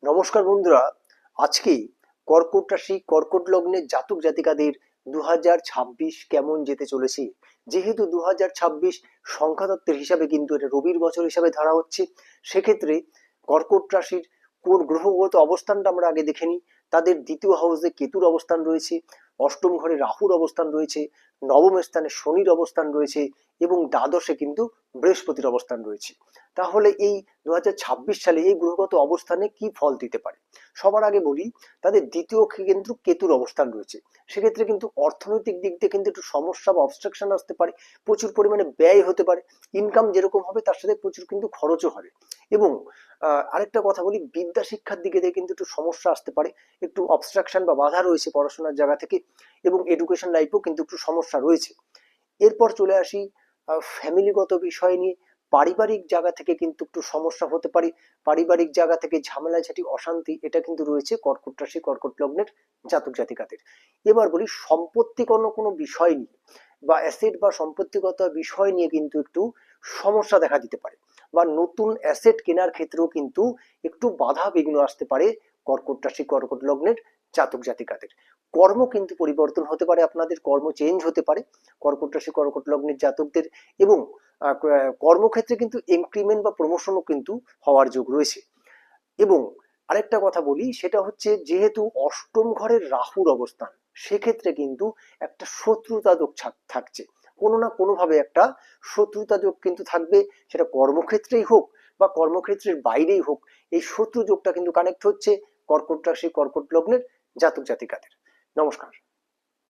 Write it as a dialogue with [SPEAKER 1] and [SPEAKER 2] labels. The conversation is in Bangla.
[SPEAKER 1] নমস্কার বন্ধুরা, আজকে কর্কট রাশি কর্কট লগ্নের জাতক জাতিকাদের 2026 কেমন যেতে চলেছে। যেহেতু 2026 সংখ্যাতত্ত্বের হিসাবে কিন্তু এটা রবির বছর হিসাবে ধরা হচ্ছে, সেক্ষেত্রে কর্কট রাশির কোন গ্রহগত অবস্থানটা আমরা আগে দেখে নিই। তাদের দ্বিতীয় হাউসে কেতুর অবস্থান রয়েছে, অষ্টম ঘরে রাহুর অবস্থান রয়েছে, নবম স্থানে শনির অবস্থান রয়েছে এবং দ্বাদশে কিন্তু বৃহস্পতির অবস্থান রয়েছে। তাহলে এই 2026 সালে এই গ্রহগত অবস্থানে কি ফল দিতে পারে। সবার আগে বলি, তাদের দ্বিতীয় কিন্তু কেতুর অবস্থান রয়েছে। সেক্ষেত্রে কিন্তু অর্থনৈতিক দিক দিয়ে কিন্তু একটু সমস্যা বা অবস্ট্রাকশন আসতে পারে, প্রচুর পরিমাণে ব্যয় হতে পারে। ইনকাম যেরকম হবে তার সাথে প্রচুর কিন্তু খরচও হবে। এবং আরেকটা কথা বলি, বিদ্যা শিক্ষার দিকে দিয়ে কিন্তু একটু সমস্যা আসতে পারে, একটু অবস্ট্রাকশন বা বাধা রয়েছে পড়াশোনার জায়গা থেকে, এবং এডুকেশন লাইফেও কিন্তু একটু সমস্যা রয়েছে। এরপর চলে আসি ফ্যামিলিগত বিষয় নিয়ে। পারিবারিক জায়গা থেকে কিন্তু একটু সমস্যা হতে পারে, পারিবারিক জায়গা থেকে ঝামেলাঝাটি অশান্তি এটা কিন্তু রয়েছে কর্কট রাশি কর্কট লগ্নের জাতক জাতিকাদের। এবার বলি সম্পত্তি কোনো বিষয় নিয়ে বা অ্যাসেট বা সম্পত্তিগত বিষয় নিয়ে কিন্তু একটু সমস্যা দেখা দিতে পারে, বা নতুন অ্যাসেট কেনার ক্ষেত্রেও কিন্তু একটু বাধা বিঘ্ন আসতে পারে কর্কট রাশি কর্কট লগ্নের জাতক জাতিকাদের। কর্ম কিন্তু পরিবর্তন হতে পারে, আপনাদের কর্ম চেঞ্জ হতে পারে কর্কট রাশি কর্কট লগ্নের জাতকদের। এবং কর্মক্ষেত্রে কিন্তু ইনক্রিমেন্ট বা প্রমোশনও কিন্তু হওয়ার যোগ রয়েছে। এবং আরেকটা কথা বলি, সেটা হচ্ছে যেহেতু অষ্টম ঘরের রাহুর অবস্থান, সেক্ষেত্রে কিন্তু একটা শত্রুতা যোগ থাকছে, কোনো না কোনো ভাবে একটা শত্রুতা যোগ কিন্তু থাকবে, সেটা কর্মক্ষেত্রেই হোক বা কর্মক্ষেত্রের বাইরেই হোক। এই শত্রু যোগটা কিন্তু কানেক্ট হচ্ছে কর্কট রাশি কর্কট লগ্নের জাতক জাতিকাদের। নমস্কার।